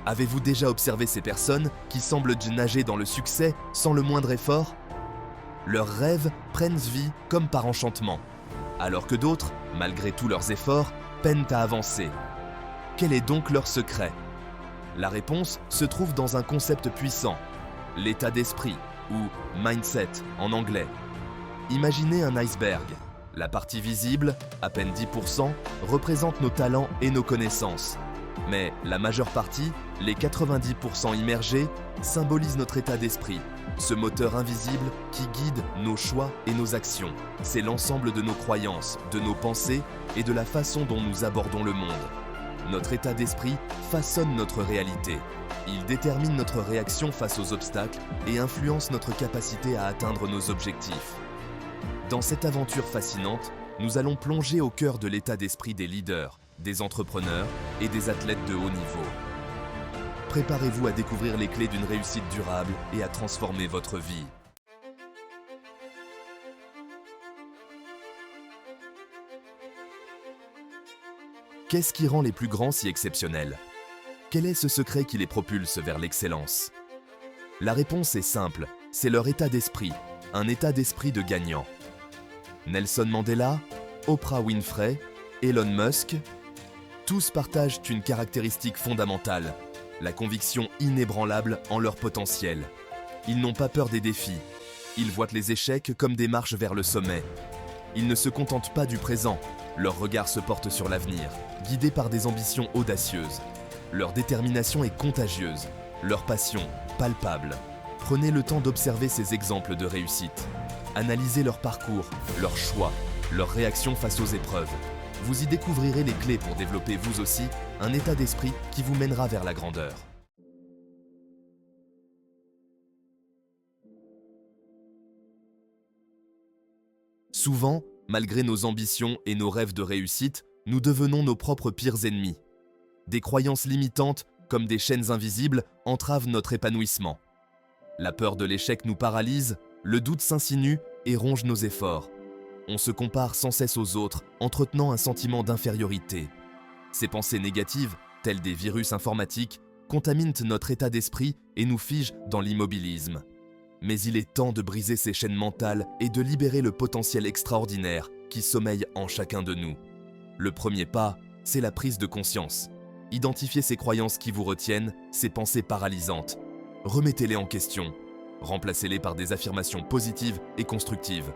Avez-vous déjà observé ces personnes qui semblent nager dans le succès sans le moindre effort? Leurs rêves prennent vie comme par enchantement, alors que d'autres, malgré tous leurs efforts, peinent à avancer. Quel est donc leur secret? La réponse se trouve dans un concept puissant, l'état d'esprit, ou mindset en anglais. Imaginez un iceberg. La partie visible, à peine 10%, représente nos talents et nos connaissances. Mais la majeure partie, les 90% immergés, symbolise notre état d'esprit, ce moteur invisible qui guide nos choix et nos actions. C'est l'ensemble de nos croyances, de nos pensées et de la façon dont nous abordons le monde. Notre état d'esprit façonne notre réalité. Il détermine notre réaction face aux obstacles et influence notre capacité à atteindre nos objectifs. Dans cette aventure fascinante, nous allons plonger au cœur de l'état d'esprit des leaders, des entrepreneurs et des athlètes de haut niveau. Préparez-vous à découvrir les clés d'une réussite durable et à transformer votre vie. Qu'est-ce qui rend les plus grands si exceptionnels? Quel est ce secret qui les propulse vers l'excellence? La réponse est simple, c'est leur état d'esprit, un état d'esprit de gagnant. Nelson Mandela, Oprah Winfrey, Elon Musk, tous partagent une caractéristique fondamentale, la conviction inébranlable en leur potentiel. Ils n'ont pas peur des défis, ils voient les échecs comme des marches vers le sommet. Ils ne se contentent pas du présent, leur regard se porte sur l'avenir, guidés par des ambitions audacieuses. Leur détermination est contagieuse, leur passion palpable. Prenez le temps d'observer ces exemples de réussite. Analysez leur parcours, leurs choix, leurs réactions face aux épreuves. Vous y découvrirez les clés pour développer vous aussi un état d'esprit qui vous mènera vers la grandeur. Souvent, malgré nos ambitions et nos rêves de réussite, nous devenons nos propres pires ennemis. Des croyances limitantes, comme des chaînes invisibles, entravent notre épanouissement. La peur de l'échec nous paralyse, le doute s'insinue et ronge nos efforts. On se compare sans cesse aux autres, entretenant un sentiment d'infériorité. Ces pensées négatives, telles des virus informatiques, contaminent notre état d'esprit et nous figent dans l'immobilisme. Mais il est temps de briser ces chaînes mentales et de libérer le potentiel extraordinaire qui sommeille en chacun de nous. Le premier pas, c'est la prise de conscience. Identifiez ces croyances qui vous retiennent, ces pensées paralysantes. Remettez-les en question. Remplacez-les par des affirmations positives et constructives.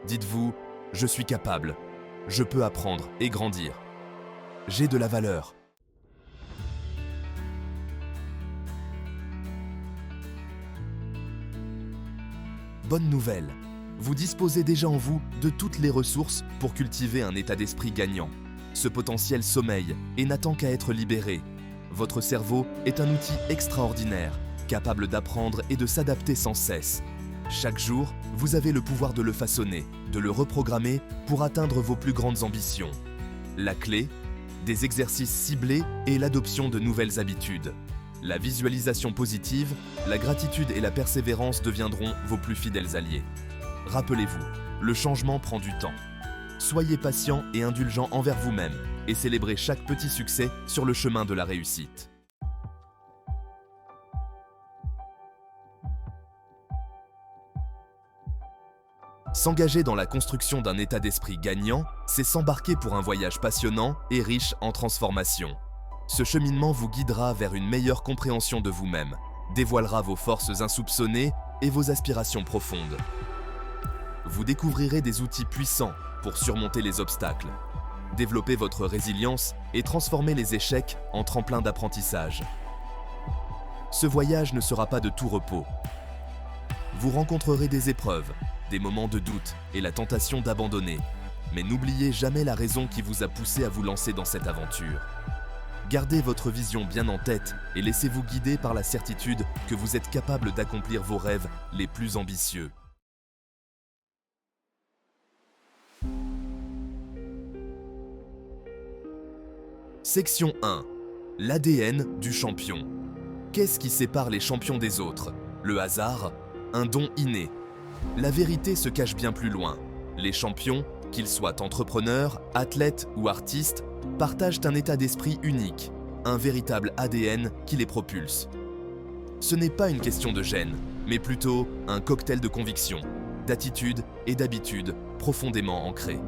Dites-vous, je suis capable, je peux apprendre et grandir. J'ai de la valeur. Bonne nouvelle, vous disposez déjà en vous de toutes les ressources pour cultiver un état d'esprit gagnant. Ce potentiel sommeille et n'attend qu'à être libéré. Votre cerveau est un outil extraordinaire, capable d'apprendre et de s'adapter sans cesse. Chaque jour, vous avez le pouvoir de le façonner, de le reprogrammer pour atteindre vos plus grandes ambitions. La clé, des exercices ciblés et l'adoption de nouvelles habitudes. La visualisation positive, la gratitude et la persévérance deviendront vos plus fidèles alliés. Rappelez-vous, le changement prend du temps. Soyez patient et indulgent envers vous-même et célébrez chaque petit succès sur le chemin de la réussite. S'engager dans la construction d'un état d'esprit gagnant, c'est s'embarquer pour un voyage passionnant et riche en transformations. Ce cheminement vous guidera vers une meilleure compréhension de vous-même, dévoilera vos forces insoupçonnées et vos aspirations profondes. Vous découvrirez des outils puissants pour surmonter les obstacles, développer votre résilience et transformer les échecs en tremplin d'apprentissage. Ce voyage ne sera pas de tout repos. Vous rencontrerez des épreuves, des moments de doute et la tentation d'abandonner. Mais n'oubliez jamais la raison qui vous a poussé à vous lancer dans cette aventure. Gardez votre vision bien en tête et laissez-vous guider par la certitude que vous êtes capable d'accomplir vos rêves les plus ambitieux. Section 1. L'ADN du champion. Qu'est-ce qui sépare les champions des autres? Le hasard? Un don inné? La vérité se cache bien plus loin. Les champions, qu'ils soient entrepreneurs, athlètes ou artistes, partagent un état d'esprit unique, un véritable ADN qui les propulse. Ce n'est pas une question de gène, mais plutôt un cocktail de convictions, d'attitudes et d'habitudes profondément ancrées.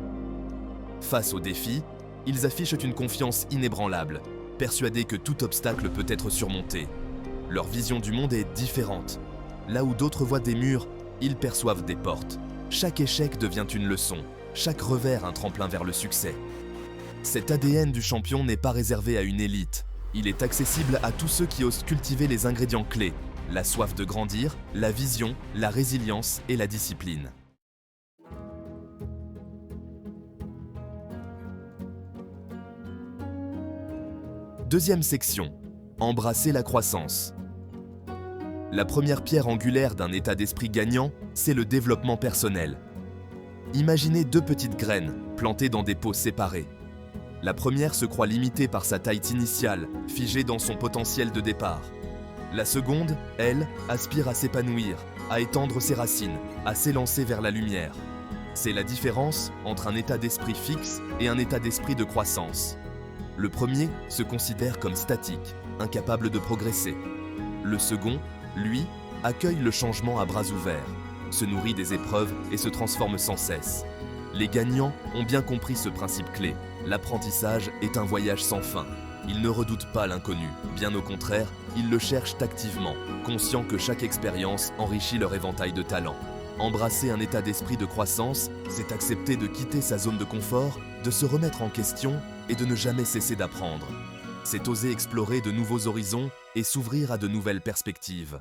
Face aux défis, ils affichent une confiance inébranlable, persuadés que tout obstacle peut être surmonté. Leur vision du monde est différente. Là où d'autres voient des murs, ils perçoivent des portes. Chaque échec devient une leçon, chaque revers un tremplin vers le succès. Cet ADN du champion n'est pas réservé à une élite. Il est accessible à tous ceux qui osent cultiver les ingrédients clés, la soif de grandir, la vision, la résilience et la discipline. Deuxième section, embrasser la croissance. La première pierre angulaire d'un état d'esprit gagnant, c'est le développement personnel. Imaginez deux petites graines plantées dans des pots séparés. La première se croit limitée par sa taille initiale, figée dans son potentiel de départ. La seconde, elle, aspire à s'épanouir, à étendre ses racines, à s'élancer vers la lumière. C'est la différence entre un état d'esprit fixe et un état d'esprit de croissance. Le premier se considère comme statique, incapable de progresser. Le second, lui, accueille le changement à bras ouverts, se nourrit des épreuves et se transforme sans cesse. Les gagnants ont bien compris ce principe clé. L'apprentissage est un voyage sans fin. Ils ne redoutent pas l'inconnu, bien au contraire, ils le cherchent activement, conscients que chaque expérience enrichit leur éventail de talents. Embrasser un état d'esprit de croissance, c'est accepter de quitter sa zone de confort, de se remettre en question et de ne jamais cesser d'apprendre. C'est oser explorer de nouveaux horizons et s'ouvrir à de nouvelles perspectives.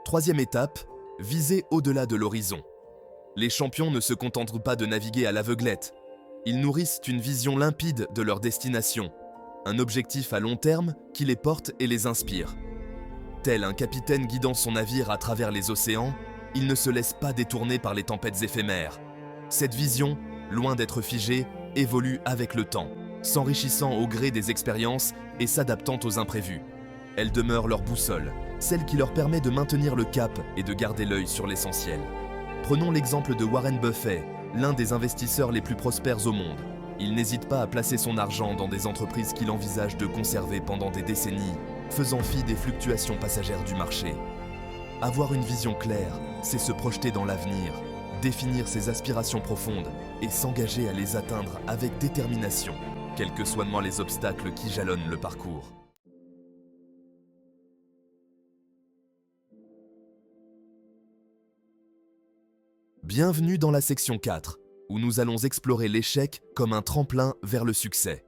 Troisième étape, viser au-delà de l'horizon. Les champions ne se contentent pas de naviguer à l'aveuglette. Ils nourrissent une vision limpide de leur destination, un objectif à long terme qui les porte et les inspire. Tel un capitaine guidant son navire à travers les océans, il ne se laisse pas détourner par les tempêtes éphémères. Cette vision, loin d'être figée, évolue avec le temps, s'enrichissant au gré des expériences et s'adaptant aux imprévus. Elle demeure leur boussole, celle qui leur permet de maintenir le cap et de garder l'œil sur l'essentiel. Prenons l'exemple de Warren Buffett, l'un des investisseurs les plus prospères au monde. Il n'hésite pas à placer son argent dans des entreprises qu'il envisage de conserver pendant des décennies, faisant fi des fluctuations passagères du marché. Avoir une vision claire, c'est se projeter dans l'avenir, définir ses aspirations profondes et s'engager à les atteindre avec détermination, quels que soient les obstacles qui jalonnent le parcours. Bienvenue dans la section 4, où nous allons explorer l'échec comme un tremplin vers le succès.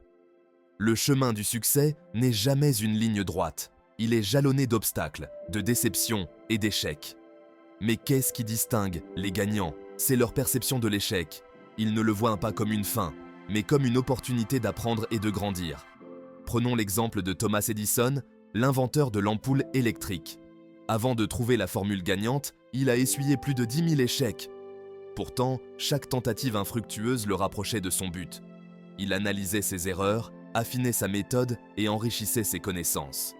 Le chemin du succès n'est jamais une ligne droite. Il est jalonné d'obstacles, de déceptions et d'échecs. Mais qu'est-ce qui distingue les gagnants? C'est leur perception de l'échec. Ils ne le voient pas comme une fin, mais comme une opportunité d'apprendre et de grandir. Prenons l'exemple de Thomas Edison, l'inventeur de l'ampoule électrique. Avant de trouver la formule gagnante, il a essuyé plus de 10 000 échecs. Pourtant, chaque tentative infructueuse le rapprochait de son but. Il analysait ses erreurs, affinait sa méthode et enrichissait ses connaissances.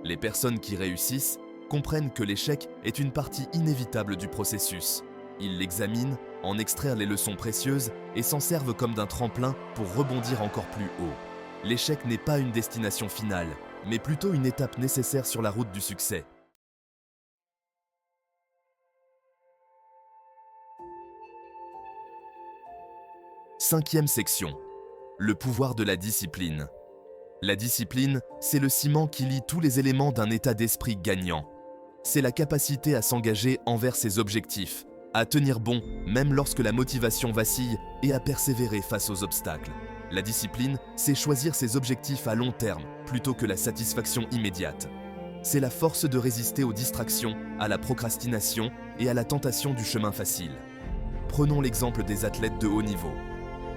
Les personnes qui réussissent comprennent que l'échec est une partie inévitable du processus. Ils l'examinent, en extraient les leçons précieuses et s'en servent comme d'un tremplin pour rebondir encore plus haut. L'échec n'est pas une destination finale, mais plutôt une étape nécessaire sur la route du succès. Cinquième section, le pouvoir de la discipline. La discipline, c'est le ciment qui lie tous les éléments d'un état d'esprit gagnant. C'est la capacité à s'engager envers ses objectifs, à tenir bon même lorsque la motivation vacille et à persévérer face aux obstacles. La discipline, c'est choisir ses objectifs à long terme plutôt que la satisfaction immédiate. C'est la force de résister aux distractions, à la procrastination et à la tentation du chemin facile. Prenons l'exemple des athlètes de haut niveau.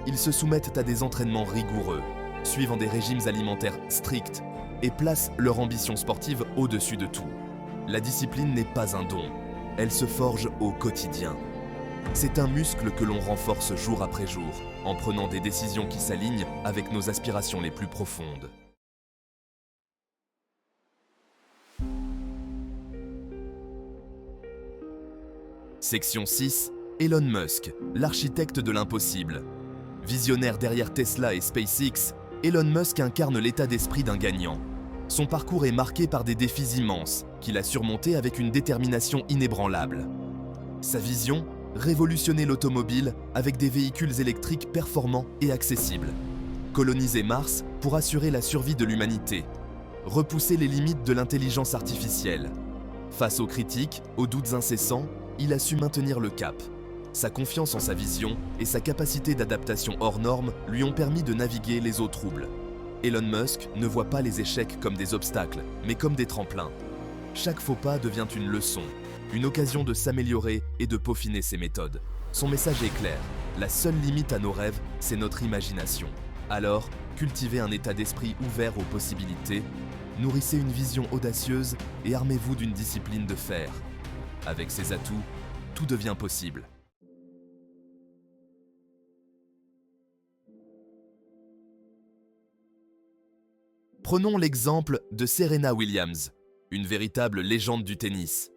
Ils se soumettent à des entraînements rigoureux, suivant des régimes alimentaires stricts et placent leur ambition sportive au-dessus de tout. La discipline n'est pas un don, elle se forge au quotidien. C'est un muscle que l'on renforce jour après jour, en prenant des décisions qui s'alignent avec nos aspirations les plus profondes. Section 6. Elon Musk, l'architecte de l'impossible. Visionnaire derrière Tesla et SpaceX, Elon Musk incarne l'état d'esprit d'un gagnant. Son parcours est marqué par des défis immenses, qu'il a surmontés avec une détermination inébranlable. Sa vision, révolutionner l'automobile avec des véhicules électriques performants et accessibles. Coloniser Mars pour assurer la survie de l'humanité. Repousser les limites de l'intelligence artificielle. Face aux critiques, aux doutes incessants, il a su maintenir le cap. Sa confiance en sa vision et sa capacité d'adaptation hors norme lui ont permis de naviguer les eaux troubles. Elon Musk ne voit pas les échecs comme des obstacles, mais comme des tremplins. Chaque faux pas devient une leçon, une occasion de s'améliorer et de peaufiner ses méthodes. Son message est clair, la seule limite à nos rêves, c'est notre imagination. Alors, cultivez un état d'esprit ouvert aux possibilités, nourrissez une vision audacieuse et armez-vous d'une discipline de fer. Avec ces atouts, tout devient possible. Prenons l'exemple de Serena Williams, une véritable légende du tennis.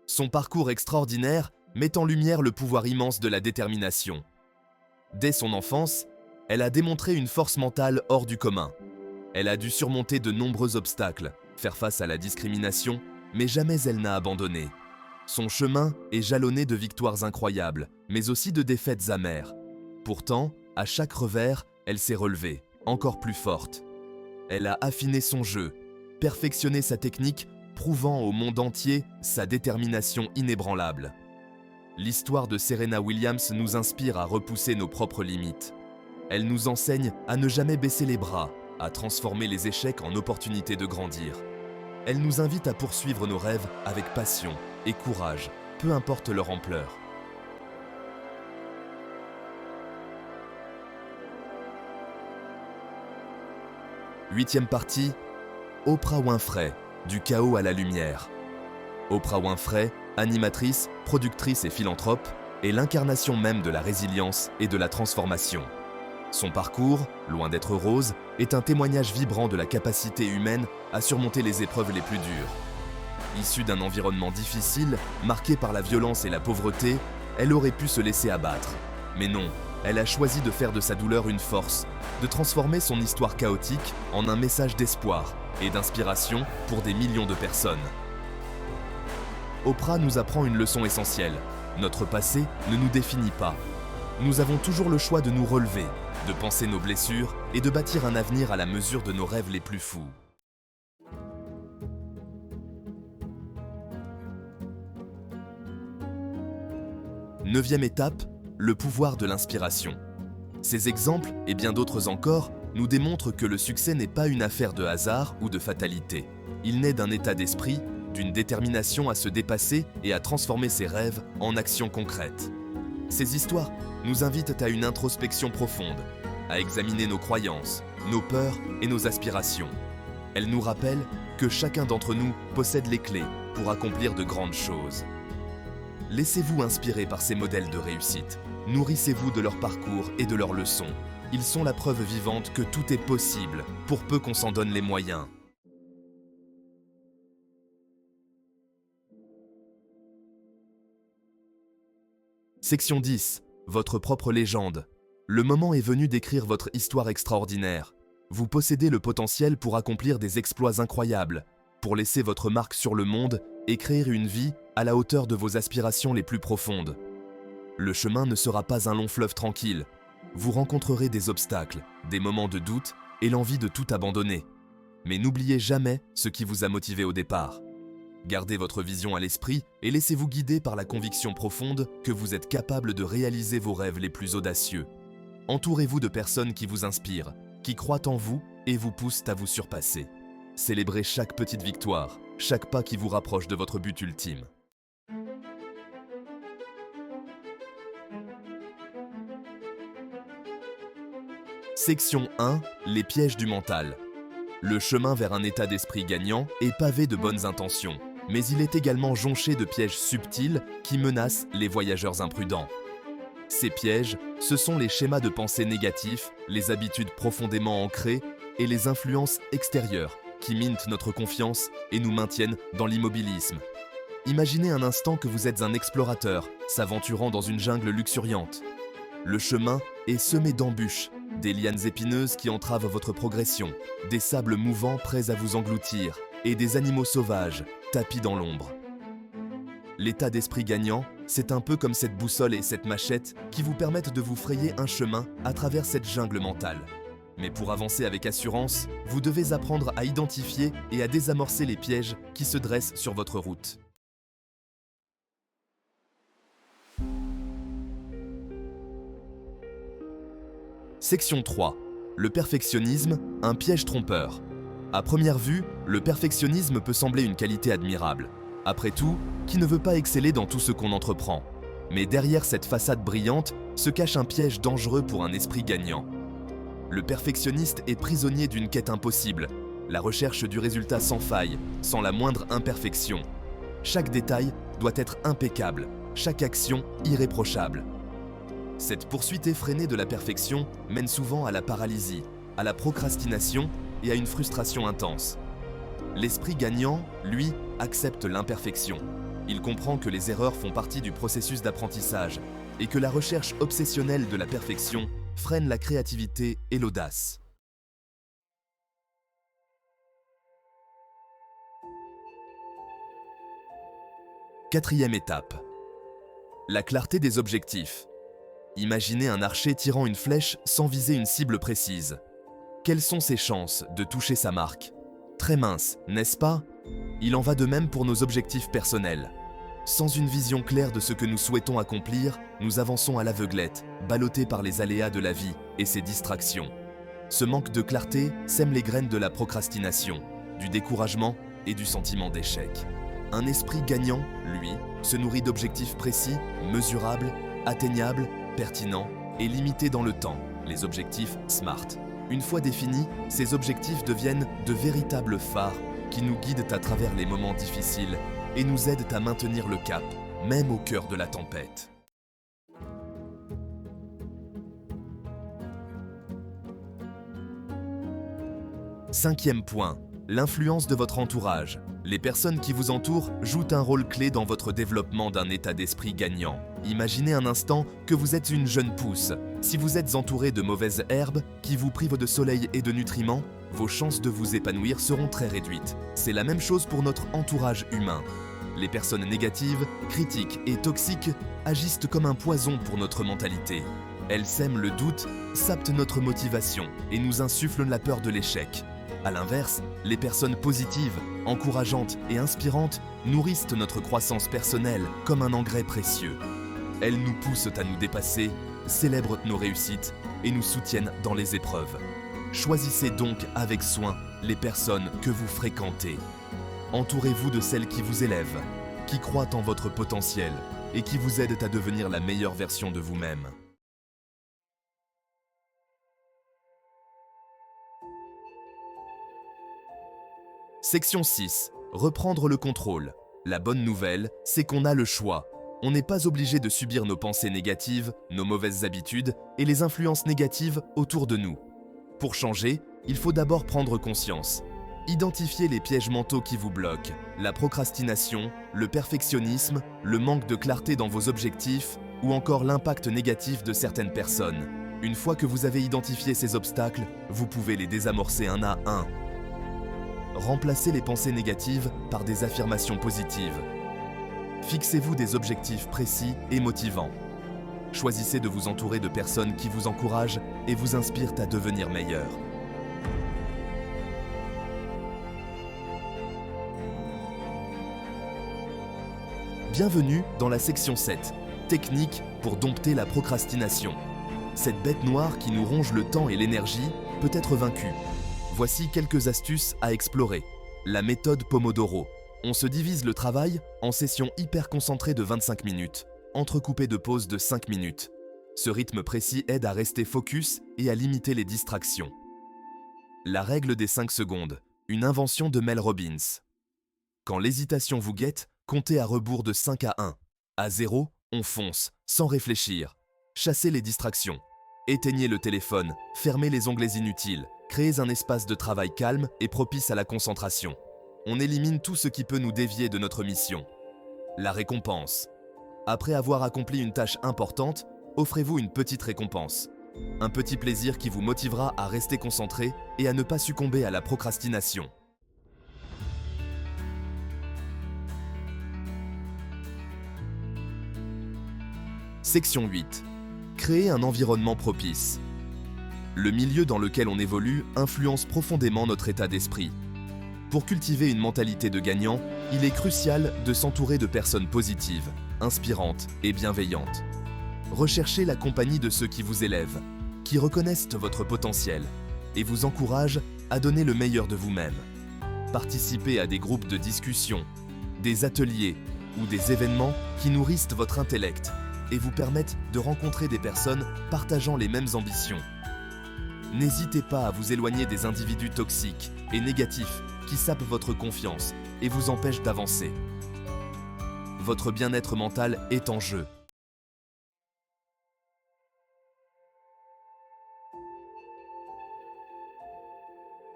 Son parcours extraordinaire met en lumière le pouvoir immense de la détermination. Dès son enfance, elle a démontré une force mentale hors du commun. Elle a dû surmonter de nombreux obstacles, faire face à la discrimination, mais jamais elle n'a abandonné. Son chemin est jalonné de victoires incroyables, mais aussi de défaites amères. Pourtant, à chaque revers, elle s'est relevée, encore plus forte. Elle a affiné son jeu, perfectionné sa technique, prouvant au monde entier sa détermination inébranlable. L'histoire de Serena Williams nous inspire à repousser nos propres limites. Elle nous enseigne à ne jamais baisser les bras, à transformer les échecs en opportunités de grandir. Elle nous invite à poursuivre nos rêves avec passion et courage, peu importe leur ampleur. Huitième partie, Oprah Winfrey, du chaos à la lumière. Oprah Winfrey, animatrice, productrice et philanthrope, est l'incarnation même de la résilience et de la transformation. Son parcours, loin d'être rose, est un témoignage vibrant de la capacité humaine à surmonter les épreuves les plus dures. Issue d'un environnement difficile, marqué par la violence et la pauvreté, elle aurait pu se laisser abattre. Mais non, elle a choisi de faire de sa douleur une force, de transformer son histoire chaotique en un message d'espoir et d'inspiration pour des millions de personnes. Oprah nous apprend une leçon essentielle. Notre passé ne nous définit pas. Nous avons toujours le choix de nous relever, de penser nos blessures et de bâtir un avenir à la mesure de nos rêves les plus fous. Neuvième étape, le pouvoir de l'inspiration. Ces exemples, et bien d'autres encore, nous démontrent que le succès n'est pas une affaire de hasard ou de fatalité. Il naît d'un état d'esprit, d'une détermination à se dépasser et à transformer ses rêves en actions concrètes. Ces histoires nous invitent à une introspection profonde, à examiner nos croyances, nos peurs et nos aspirations. Elles nous rappellent que chacun d'entre nous possède les clés pour accomplir de grandes choses. Laissez-vous inspirer par ces modèles de réussite. Nourrissez-vous de leur parcours et de leurs leçons. Ils sont la preuve vivante que tout est possible, pour peu qu'on s'en donne les moyens. Section 10. Votre propre légende. Le moment est venu d'écrire votre histoire extraordinaire. Vous possédez le potentiel pour accomplir des exploits incroyables, pour laisser votre marque sur le monde et créer une vie à la hauteur de vos aspirations les plus profondes. Le chemin ne sera pas un long fleuve tranquille. Vous rencontrerez des obstacles, des moments de doute et l'envie de tout abandonner. Mais n'oubliez jamais ce qui vous a motivé au départ. Gardez votre vision à l'esprit et laissez-vous guider par la conviction profonde que vous êtes capable de réaliser vos rêves les plus audacieux. Entourez-vous de personnes qui vous inspirent, qui croient en vous et vous poussent à vous surpasser. Célébrez chaque petite victoire, chaque pas qui vous rapproche de votre but ultime. Section 1. Les pièges du mental. Le chemin vers un état d'esprit gagnant est pavé de bonnes intentions, mais il est également jonché de pièges subtils qui menacent les voyageurs imprudents. Ces pièges, ce sont les schémas de pensée négatifs, les habitudes profondément ancrées et les influences extérieures qui minent notre confiance et nous maintiennent dans l'immobilisme. Imaginez un instant que vous êtes un explorateur, s'aventurant dans une jungle luxuriante. Le chemin est semé d'embûches, des lianes épineuses qui entravent votre progression, des sables mouvants prêts à vous engloutir, et des animaux sauvages, tapis dans l'ombre. L'état d'esprit gagnant, c'est un peu comme cette boussole et cette machette qui vous permettent de vous frayer un chemin à travers cette jungle mentale. Mais pour avancer avec assurance, vous devez apprendre à identifier et à désamorcer les pièges qui se dressent sur votre route. Section 3. Le perfectionnisme, un piège trompeur. À première vue, le perfectionnisme peut sembler une qualité admirable. Après tout, qui ne veut pas exceller dans tout ce qu'on entreprend? Mais derrière cette façade brillante se cache un piège dangereux pour un esprit gagnant. Le perfectionniste est prisonnier d'une quête impossible, la recherche du résultat sans faille, sans la moindre imperfection. Chaque détail doit être impeccable, chaque action irréprochable. Cette poursuite effrénée de la perfection mène souvent à la paralysie, à la procrastination et à une frustration intense. L'esprit gagnant, lui, accepte l'imperfection. Il comprend que les erreurs font partie du processus d'apprentissage et que la recherche obsessionnelle de la perfection freine la créativité et l'audace. Quatrième étape. La clarté des objectifs. Imaginez un archer tirant une flèche sans viser une cible précise. Quelles sont ses chances de toucher sa marque? Très minces, n'est-ce pas? Il en va de même pour nos objectifs personnels. Sans une vision claire de ce que nous souhaitons accomplir, nous avançons à l'aveuglette, ballottés par les aléas de la vie et ses distractions. Ce manque de clarté sème les graines de la procrastination, du découragement et du sentiment d'échec. Un esprit gagnant, lui, se nourrit d'objectifs précis, mesurables, atteignables, pertinents et limités dans le temps, les objectifs SMART. Une fois définis, ces objectifs deviennent de véritables phares qui nous guident à travers les moments difficiles et nous aident à maintenir le cap, même au cœur de la tempête. Cinquième point, l'influence de votre entourage. Les personnes qui vous entourent jouent un rôle clé dans votre développement d'un état d'esprit gagnant. Imaginez un instant que vous êtes une jeune pousse. Si vous êtes entouré de mauvaises herbes qui vous privent de soleil et de nutriments, vos chances de vous épanouir seront très réduites. C'est la même chose pour notre entourage humain. Les personnes négatives, critiques et toxiques agissent comme un poison pour notre mentalité. Elles sèment le doute, sapent notre motivation et nous insufflent la peur de l'échec. A l'inverse, les personnes positives, encourageantes et inspirantes nourrissent notre croissance personnelle comme un engrais précieux. Elles nous poussent à nous dépasser, célèbrent nos réussites et nous soutiennent dans les épreuves. Choisissez donc avec soin les personnes que vous fréquentez. Entourez-vous de celles qui vous élèvent, qui croient en votre potentiel et qui vous aident à devenir la meilleure version de vous-même. Section 6. Reprendre le contrôle. La bonne nouvelle, c'est qu'on a le choix. On n'est pas obligé de subir nos pensées négatives, nos mauvaises habitudes et les influences négatives autour de nous. Pour changer, il faut d'abord prendre conscience. Identifiez les pièges mentaux qui vous bloquent, la procrastination, le perfectionnisme, le manque de clarté dans vos objectifs ou encore l'impact négatif de certaines personnes. Une fois que vous avez identifié ces obstacles, vous pouvez les désamorcer un à un. Remplacez les pensées négatives par des affirmations positives. Fixez-vous des objectifs précis et motivants. Choisissez de vous entourer de personnes qui vous encouragent et vous inspirent à devenir meilleur. Bienvenue dans la section 7, techniques pour dompter la procrastination. Cette bête noire qui nous ronge le temps et l'énergie peut être vaincue. Voici quelques astuces à explorer. La méthode Pomodoro. On se divise le travail en sessions hyper concentrées de 25 minutes, entrecoupées de pauses de 5 minutes. Ce rythme précis aide à rester focus et à limiter les distractions. La règle des 5 secondes, une invention de Mel Robbins. Quand l'hésitation vous guette, comptez à rebours de 5 à 1. À 0, on fonce, sans réfléchir. Chassez les distractions. Éteignez le téléphone, fermez les onglets inutiles, créez un espace de travail calme et propice à la concentration. On élimine tout ce qui peut nous dévier de notre mission. La récompense. Après avoir accompli une tâche importante, offrez-vous une petite récompense. Un petit plaisir qui vous motivera à rester concentré et à ne pas succomber à la procrastination. Section 8. Créer un environnement propice. Le milieu dans lequel on évolue influence profondément notre état d'esprit. Pour cultiver une mentalité de gagnant, il est crucial de s'entourer de personnes positives, inspirantes et bienveillantes. Recherchez la compagnie de ceux qui vous élèvent, qui reconnaissent votre potentiel et vous encouragent à donner le meilleur de vous-même. Participez à des groupes de discussion, des ateliers ou des événements qui nourrissent votre intellect et vous permettent de rencontrer des personnes partageant les mêmes ambitions. N'hésitez pas à vous éloigner des individus toxiques et négatifs qui sapent votre confiance et vous empêchent d'avancer. Votre bien-être mental est en jeu.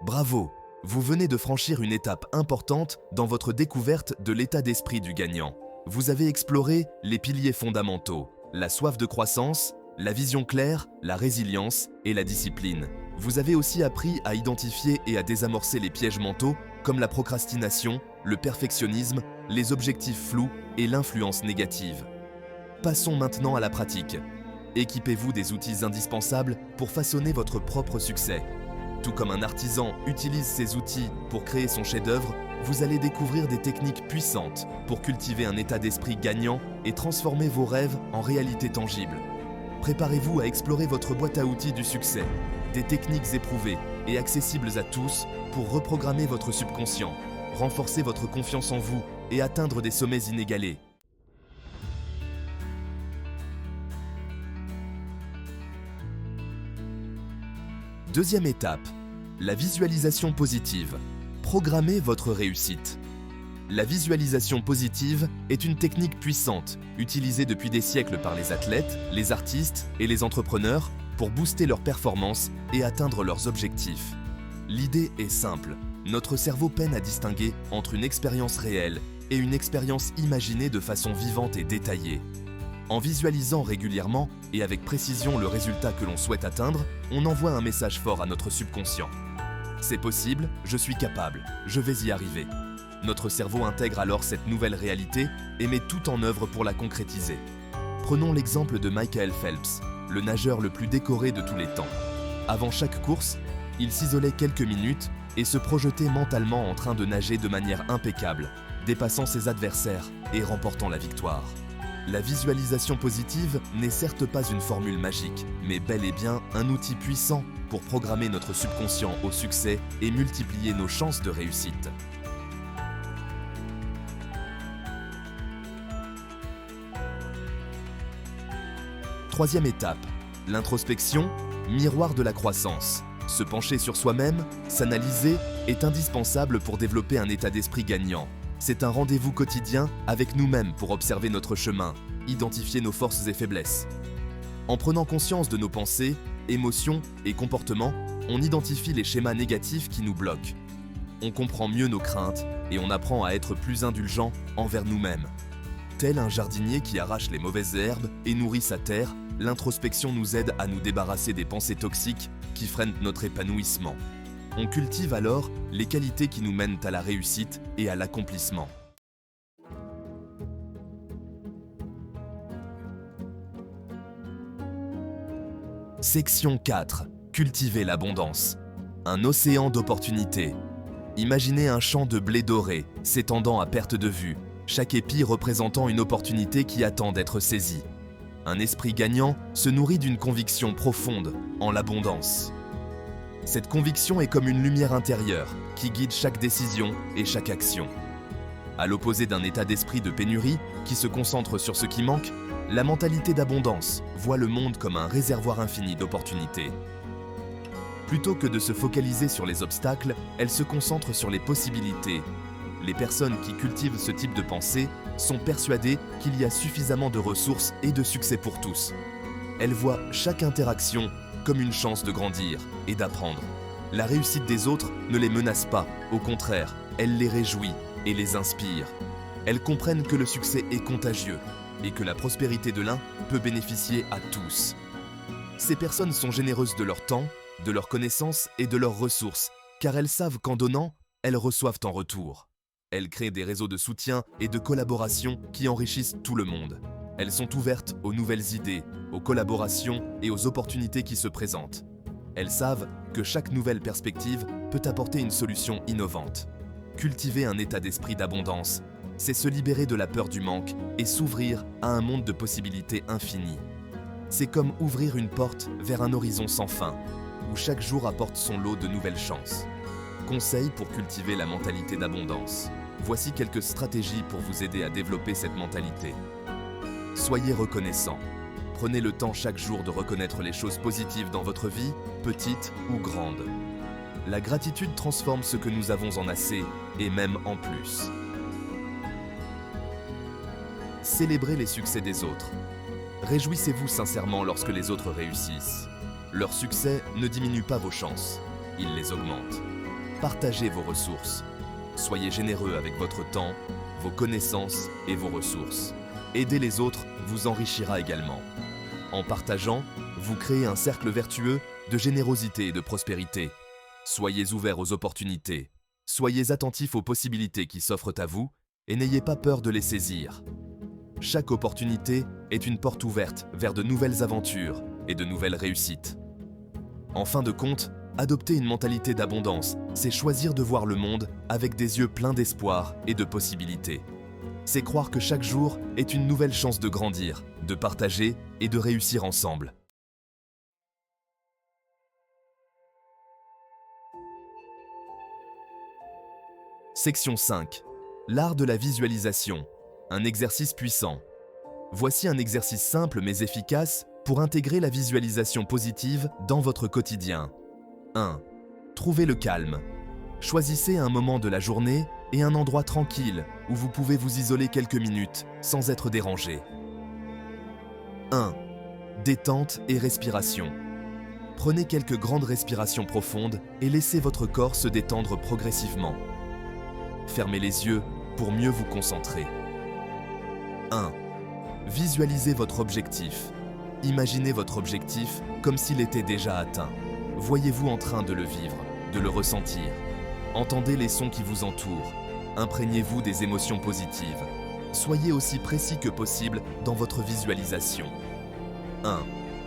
Bravo! Vous venez de franchir une étape importante dans votre découverte de l'état d'esprit du gagnant. Vous avez exploré les piliers fondamentaux, la soif de croissance, la vision claire, la résilience et la discipline. Vous avez aussi appris à identifier et à désamorcer les pièges mentaux comme la procrastination, le perfectionnisme, les objectifs flous et l'influence négative. Passons maintenant à la pratique. Équipez-vous des outils indispensables pour façonner votre propre succès. Tout comme un artisan utilise ses outils pour créer son chef-d'œuvre, vous allez découvrir des techniques puissantes pour cultiver un état d'esprit gagnant et transformer vos rêves en réalité tangible. Préparez-vous à explorer votre boîte à outils du succès, des techniques éprouvées et accessibles à tous pour reprogrammer votre subconscient, renforcer votre confiance en vous et atteindre des sommets inégalés. Deuxième étape, la visualisation positive. Programmez votre réussite. La visualisation positive est une technique puissante, utilisée depuis des siècles par les athlètes, les artistes et les entrepreneurs pour booster leurs performances et atteindre leurs objectifs. L'idée est simple, notre cerveau peine à distinguer entre une expérience réelle et une expérience imaginée de façon vivante et détaillée. En visualisant régulièrement et avec précision le résultat que l'on souhaite atteindre, on envoie un message fort à notre subconscient. C'est possible, je suis capable, je vais y arriver. Notre cerveau intègre alors cette nouvelle réalité et met tout en œuvre pour la concrétiser. Prenons l'exemple de Michael Phelps, le nageur le plus décoré de tous les temps. Avant chaque course, il s'isolait quelques minutes et se projetait mentalement en train de nager de manière impeccable, dépassant ses adversaires et remportant la victoire. La visualisation positive n'est certes pas une formule magique, mais bel et bien un outil puissant pour programmer notre subconscient au succès et multiplier nos chances de réussite. Troisième étape, l'introspection, miroir de la croissance. Se pencher sur soi-même, s'analyser, est indispensable pour développer un état d'esprit gagnant. C'est un rendez-vous quotidien avec nous-mêmes pour observer notre chemin, identifier nos forces et faiblesses. En prenant conscience de nos pensées, émotions et comportements, on identifie les schémas négatifs qui nous bloquent. On comprend mieux nos craintes et on apprend à être plus indulgent envers nous-mêmes. Tel un jardinier qui arrache les mauvaises herbes et nourrit sa terre, l'introspection nous aide à nous débarrasser des pensées toxiques qui freinent notre épanouissement. On cultive alors les qualités qui nous mènent à la réussite et à l'accomplissement. Section 4. Cultiver l'abondance. Un océan d'opportunités. Imaginez un champ de blé doré, s'étendant à perte de vue, chaque épi représentant une opportunité qui attend d'être saisie. Un esprit gagnant se nourrit d'une conviction profonde en l'abondance. Cette conviction est comme une lumière intérieure qui guide chaque décision et chaque action. À l'opposé d'un état d'esprit de pénurie qui se concentre sur ce qui manque, la mentalité d'abondance voit le monde comme un réservoir infini d'opportunités. Plutôt que de se focaliser sur les obstacles, elle se concentre sur les possibilités. Les personnes qui cultivent ce type de pensée sont persuadées qu'il y a suffisamment de ressources et de succès pour tous. Elles voient chaque interaction comme une chance de grandir et d'apprendre. La réussite des autres ne les menace pas, au contraire, elle les réjouit et les inspire. Elles comprennent que le succès est contagieux et que la prospérité de l'un peut bénéficier à tous. Ces personnes sont généreuses de leur temps, de leurs connaissances et de leurs ressources, car elles savent qu'en donnant, elles reçoivent en retour. Elles créent des réseaux de soutien et de collaboration qui enrichissent tout le monde. Elles sont ouvertes aux nouvelles idées, aux collaborations et aux opportunités qui se présentent. Elles savent que chaque nouvelle perspective peut apporter une solution innovante. Cultiver un état d'esprit d'abondance, c'est se libérer de la peur du manque et s'ouvrir à un monde de possibilités infinies. C'est comme ouvrir une porte vers un horizon sans fin, où chaque jour apporte son lot de nouvelles chances. Conseils pour cultiver la mentalité d'abondance. Voici quelques stratégies pour vous aider à développer cette mentalité. Soyez reconnaissant. Prenez le temps chaque jour de reconnaître les choses positives dans votre vie, petites ou grandes. La gratitude transforme ce que nous avons en assez, et même en plus. Célébrez les succès des autres. Réjouissez-vous sincèrement lorsque les autres réussissent. Leur succès ne diminue pas vos chances, il les augmente. Partagez vos ressources. Soyez généreux avec votre temps, vos connaissances et vos ressources. Aider les autres vous enrichira également. En partageant, vous créez un cercle vertueux de générosité et de prospérité. Soyez ouverts aux opportunités. Soyez attentifs aux possibilités qui s'offrent à vous et n'ayez pas peur de les saisir. Chaque opportunité est une porte ouverte vers de nouvelles aventures et de nouvelles réussites. En fin de compte, adopter une mentalité d'abondance, c'est choisir de voir le monde avec des yeux pleins d'espoir et de possibilités. C'est croire que chaque jour est une nouvelle chance de grandir, de partager et de réussir ensemble. Section 5. L'art de la visualisation. Un exercice puissant. Voici un exercice simple mais efficace pour intégrer la visualisation positive dans votre quotidien. 1. Trouvez le calme. Choisissez un moment de la journée et un endroit tranquille où vous pouvez vous isoler quelques minutes sans être dérangé. 1. Détente et respiration. Prenez quelques grandes respirations profondes et laissez votre corps se détendre progressivement. Fermez les yeux pour mieux vous concentrer. 1. Visualisez votre objectif. Imaginez votre objectif comme s'il était déjà atteint. Voyez-vous en train de le vivre, de le ressentir. Entendez les sons qui vous entourent. Imprégnez-vous des émotions positives. Soyez aussi précis que possible dans votre visualisation. 1.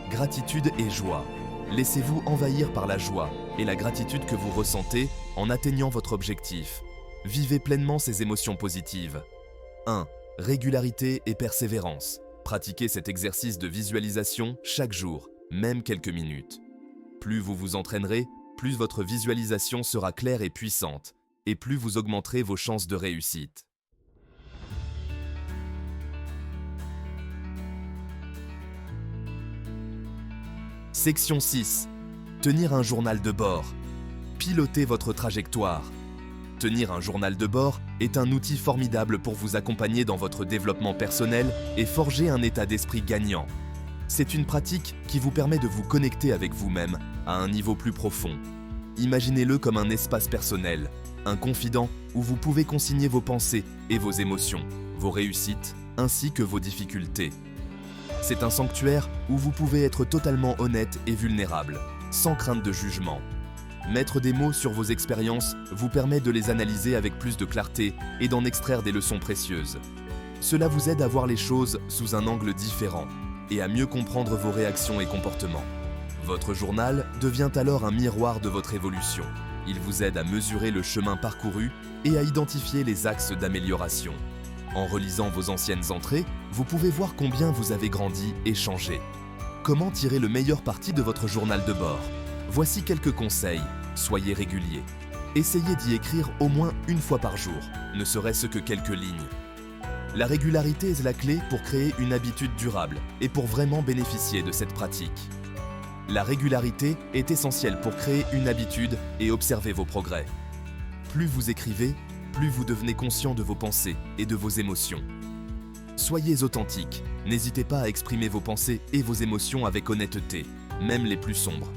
Gratitude et joie. Laissez-vous envahir par la joie et la gratitude que vous ressentez en atteignant votre objectif. Vivez pleinement ces émotions positives. 1. Régularité et persévérance. Pratiquez cet exercice de visualisation chaque jour, même quelques minutes. Plus vous vous entraînerez, plus votre visualisation sera claire et puissante, et plus vous augmenterez vos chances de réussite. Section 6. Tenir un journal de bord. Pilotez votre trajectoire. Tenir un journal de bord est un outil formidable pour vous accompagner dans votre développement personnel et forger un état d'esprit gagnant. C'est une pratique qui vous permet de vous connecter avec vous-même à un niveau plus profond. Imaginez-le comme un espace personnel, un confident où vous pouvez consigner vos pensées et vos émotions, vos réussites ainsi que vos difficultés. C'est un sanctuaire où vous pouvez être totalement honnête et vulnérable, sans crainte de jugement. Mettre des mots sur vos expériences vous permet de les analyser avec plus de clarté et d'en extraire des leçons précieuses. Cela vous aide à voir les choses sous un angle différent et à mieux comprendre vos réactions et comportements. Votre journal devient alors un miroir de votre évolution. Il vous aide à mesurer le chemin parcouru et à identifier les axes d'amélioration. En relisant vos anciennes entrées, vous pouvez voir combien vous avez grandi et changé. Comment tirer le meilleur parti de votre journal de bord ? Voici quelques conseils. Soyez régulier. Essayez d'y écrire au moins une fois par jour, ne serait-ce que quelques lignes. La régularité est la clé pour créer une habitude durable et pour vraiment bénéficier de cette pratique. La régularité est essentielle pour créer une habitude et observer vos progrès. Plus vous écrivez, plus vous devenez conscient de vos pensées et de vos émotions. Soyez authentique, n'hésitez pas à exprimer vos pensées et vos émotions avec honnêteté, même les plus sombres.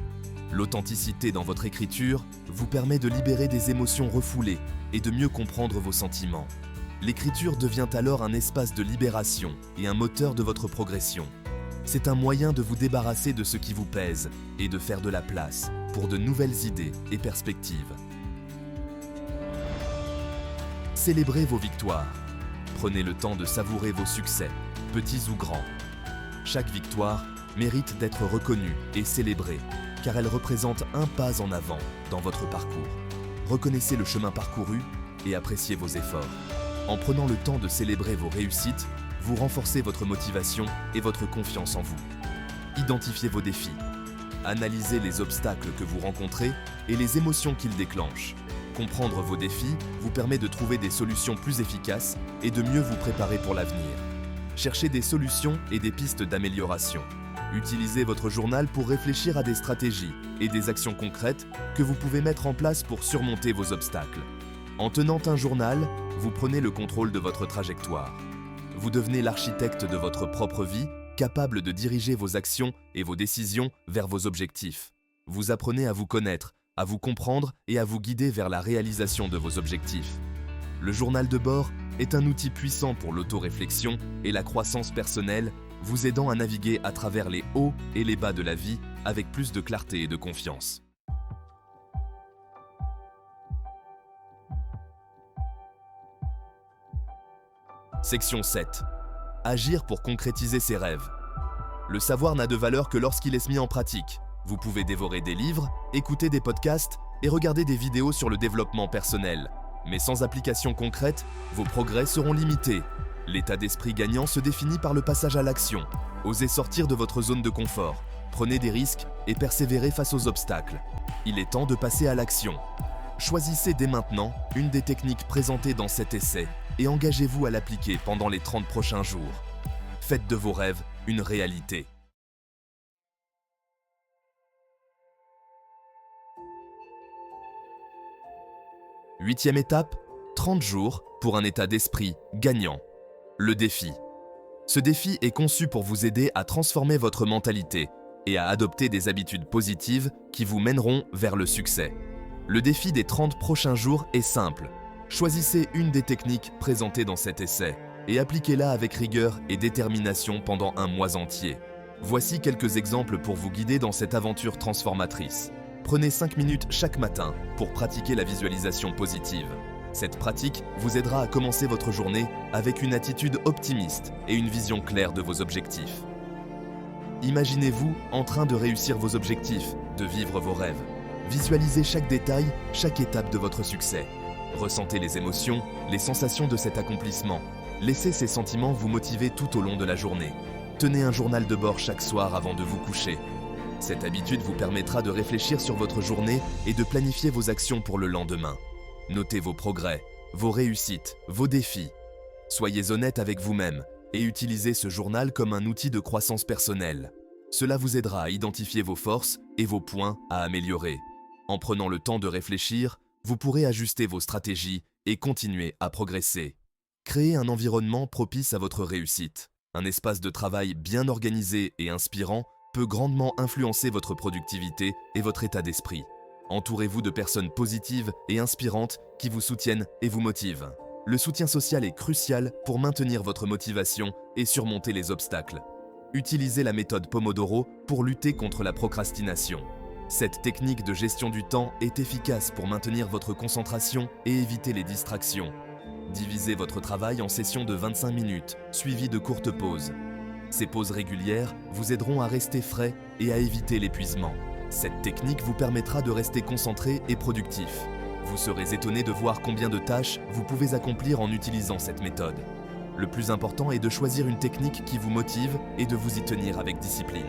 L'authenticité dans votre écriture vous permet de libérer des émotions refoulées et de mieux comprendre vos sentiments. L'écriture devient alors un espace de libération et un moteur de votre progression. C'est un moyen de vous débarrasser de ce qui vous pèse et de faire de la place pour de nouvelles idées et perspectives. Célébrez vos victoires. Prenez le temps de savourer vos succès, petits ou grands. Chaque victoire mérite d'être reconnue et célébrée, car elle représente un pas en avant dans votre parcours. Reconnaissez le chemin parcouru et appréciez vos efforts. En prenant le temps de célébrer vos réussites, vous renforcez votre motivation et votre confiance en vous. Identifiez vos défis. Analysez les obstacles que vous rencontrez et les émotions qu'ils déclenchent. Comprendre vos défis vous permet de trouver des solutions plus efficaces et de mieux vous préparer pour l'avenir. Cherchez des solutions et des pistes d'amélioration. Utilisez votre journal pour réfléchir à des stratégies et des actions concrètes que vous pouvez mettre en place pour surmonter vos obstacles. En tenant un journal, vous prenez le contrôle de votre trajectoire. Vous devenez l'architecte de votre propre vie, capable de diriger vos actions et vos décisions vers vos objectifs. Vous apprenez à vous connaître, à vous comprendre et à vous guider vers la réalisation de vos objectifs. Le journal de bord est un outil puissant pour l'autoréflexion et la croissance personnelle, vous aidant à naviguer à travers les hauts et les bas de la vie avec plus de clarté et de confiance. Section 7. Agir pour concrétiser ses rêves. Le savoir n'a de valeur que lorsqu'il est mis en pratique. Vous pouvez dévorer des livres, écouter des podcasts et regarder des vidéos sur le développement personnel. Mais sans application concrète, vos progrès seront limités. L'état d'esprit gagnant se définit par le passage à l'action. Osez sortir de votre zone de confort, prenez des risques et persévérez face aux obstacles. Il est temps de passer à l'action. Choisissez dès maintenant une des techniques présentées dans cet essai et engagez-vous à l'appliquer pendant les 30 prochains jours. Faites de vos rêves une réalité. Huitième étape, 30 jours pour un état d'esprit gagnant. Le défi. Ce défi est conçu pour vous aider à transformer votre mentalité et à adopter des habitudes positives qui vous mèneront vers le succès. Le défi des 30 prochains jours est simple. Choisissez une des techniques présentées dans cet essai et appliquez-la avec rigueur et détermination pendant un mois entier. Voici quelques exemples pour vous guider dans cette aventure transformatrice. Prenez 5 minutes chaque matin pour pratiquer la visualisation positive. Cette pratique vous aidera à commencer votre journée avec une attitude optimiste et une vision claire de vos objectifs. Imaginez-vous en train de réussir vos objectifs, de vivre vos rêves. Visualisez chaque détail, chaque étape de votre succès. Ressentez les émotions, les sensations de cet accomplissement. Laissez ces sentiments vous motiver tout au long de la journée. Tenez un journal de bord chaque soir avant de vous coucher. Cette habitude vous permettra de réfléchir sur votre journée et de planifier vos actions pour le lendemain. Notez vos progrès, vos réussites, vos défis. Soyez honnête avec vous-même et utilisez ce journal comme un outil de croissance personnelle. Cela vous aidera à identifier vos forces et vos points à améliorer. En prenant le temps de réfléchir, vous pourrez ajuster vos stratégies et continuer à progresser. Créez un environnement propice à votre réussite. Un espace de travail bien organisé et inspirant peut grandement influencer votre productivité et votre état d'esprit. Entourez-vous de personnes positives et inspirantes qui vous soutiennent et vous motivent. Le soutien social est crucial pour maintenir votre motivation et surmonter les obstacles. Utilisez la méthode Pomodoro pour lutter contre la procrastination. Cette technique de gestion du temps est efficace pour maintenir votre concentration et éviter les distractions. Divisez votre travail en sessions de 25 minutes, suivies de courtes pauses. Ces pauses régulières vous aideront à rester frais et à éviter l'épuisement. Cette technique vous permettra de rester concentré et productif. Vous serez étonné de voir combien de tâches vous pouvez accomplir en utilisant cette méthode. Le plus important est de choisir une technique qui vous motive et de vous y tenir avec discipline.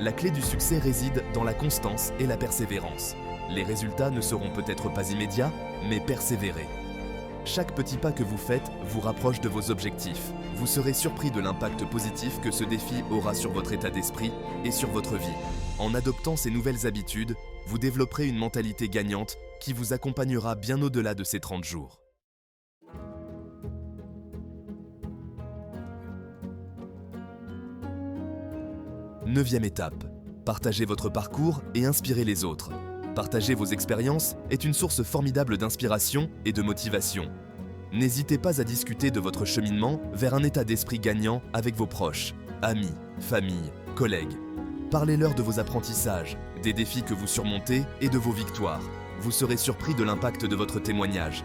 La clé du succès réside dans la constance et la persévérance. Les résultats ne seront peut-être pas immédiats, mais persévérez. Chaque petit pas que vous faites vous rapproche de vos objectifs. Vous serez surpris de l'impact positif que ce défi aura sur votre état d'esprit et sur votre vie. En adoptant ces nouvelles habitudes, vous développerez une mentalité gagnante qui vous accompagnera bien au-delà de ces 30 jours. Neuvième étape. Partagez votre parcours et inspirez les autres. Partager vos expériences est une source formidable d'inspiration et de motivation. N'hésitez pas à discuter de votre cheminement vers un état d'esprit gagnant avec vos proches, amis, famille, collègues. Parlez-leur de vos apprentissages, des défis que vous surmontez et de vos victoires. Vous serez surpris de l'impact de votre témoignage.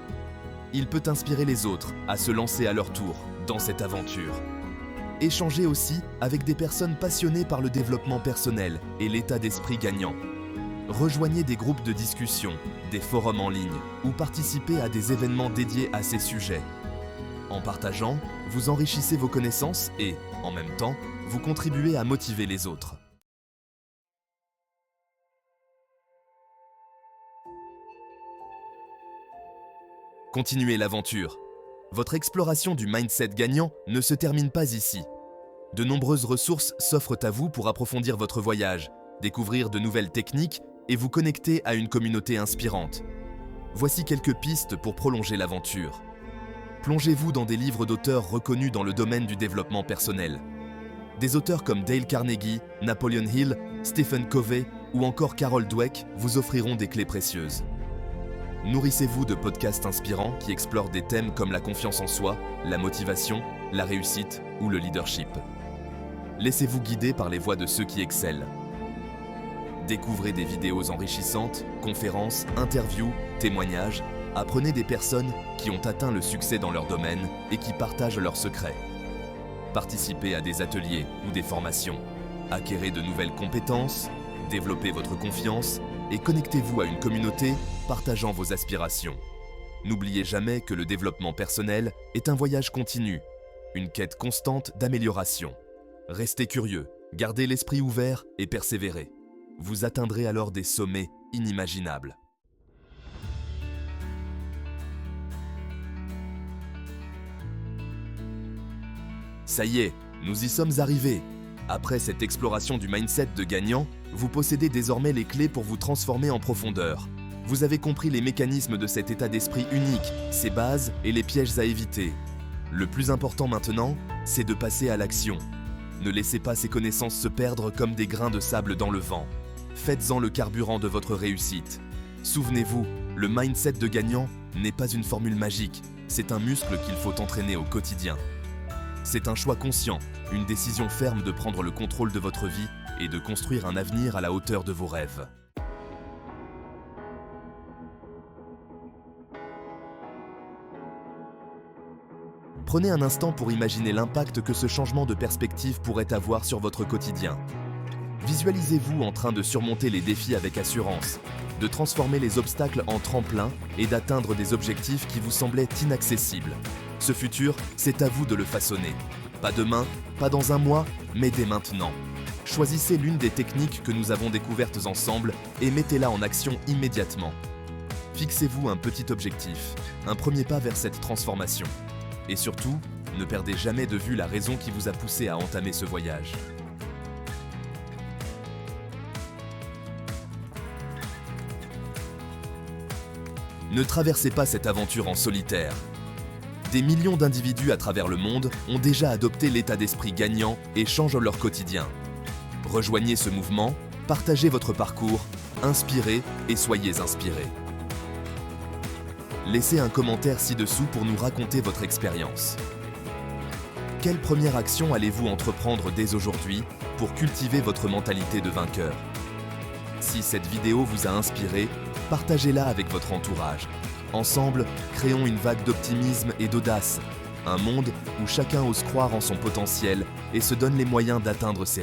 Il peut inspirer les autres à se lancer à leur tour dans cette aventure. Échangez aussi avec des personnes passionnées par le développement personnel et l'état d'esprit gagnant. Rejoignez des groupes de discussion, des forums en ligne ou participez à des événements dédiés à ces sujets. En partageant, vous enrichissez vos connaissances et, en même temps, vous contribuez à motiver les autres. Continuez l'aventure. Votre exploration du mindset gagnant ne se termine pas ici. De nombreuses ressources s'offrent à vous pour approfondir votre voyage, découvrir de nouvelles techniques et vous connecter à une communauté inspirante. Voici quelques pistes pour prolonger l'aventure. Plongez-vous dans des livres d'auteurs reconnus dans le domaine du développement personnel. Des auteurs comme Dale Carnegie, Napoleon Hill, Stephen Covey ou encore Carol Dweck vous offriront des clés précieuses. Nourrissez-vous de podcasts inspirants qui explorent des thèmes comme la confiance en soi, la motivation, la réussite ou le leadership. Laissez-vous guider par les voix de ceux qui excellent. Découvrez des vidéos enrichissantes, conférences, interviews, témoignages. Apprenez des personnes qui ont atteint le succès dans leur domaine et qui partagent leurs secrets. Participez à des ateliers ou des formations. Acquérez de nouvelles compétences, développez votre confiance et connectez-vous à une communauté partageant vos aspirations. N'oubliez jamais que le développement personnel est un voyage continu, une quête constante d'amélioration. Restez curieux, gardez l'esprit ouvert et persévérez. Vous atteindrez alors des sommets inimaginables. Ça y est, nous y sommes arrivés. Après cette exploration du mindset de gagnant, vous possédez désormais les clés pour vous transformer en profondeur. Vous avez compris les mécanismes de cet état d'esprit unique, ses bases et les pièges à éviter. Le plus important maintenant, c'est de passer à l'action. Ne laissez pas ces connaissances se perdre comme des grains de sable dans le vent. Faites-en le carburant de votre réussite. Souvenez-vous, le mindset de gagnant n'est pas une formule magique, c'est un muscle qu'il faut entraîner au quotidien. C'est un choix conscient, une décision ferme de prendre le contrôle de votre vie et de construire un avenir à la hauteur de vos rêves. Prenez un instant pour imaginer l'impact que ce changement de perspective pourrait avoir sur votre quotidien. Visualisez-vous en train de surmonter les défis avec assurance, de transformer les obstacles en tremplin et d'atteindre des objectifs qui vous semblaient inaccessibles. Ce futur, c'est à vous de le façonner. Pas demain, pas dans un mois, mais dès maintenant. Choisissez l'une des techniques que nous avons découvertes ensemble et mettez-la en action immédiatement. Fixez-vous un petit objectif, un premier pas vers cette transformation. Et surtout, ne perdez jamais de vue la raison qui vous a poussé à entamer ce voyage. Ne traversez pas cette aventure en solitaire. Des millions d'individus à travers le monde ont déjà adopté l'état d'esprit gagnant et changent leur quotidien. Rejoignez ce mouvement, partagez votre parcours, inspirez et soyez inspirés. Laissez un commentaire ci-dessous pour nous raconter votre expérience. Quelle première action allez-vous entreprendre dès aujourd'hui pour cultiver votre mentalité de vainqueur? Si cette vidéo vous a inspiré, partagez-la avec votre entourage. Ensemble, créons une vague d'optimisme et d'audace. Un monde où chacun ose croire en son potentiel et se donne les moyens d'atteindre ses rêves.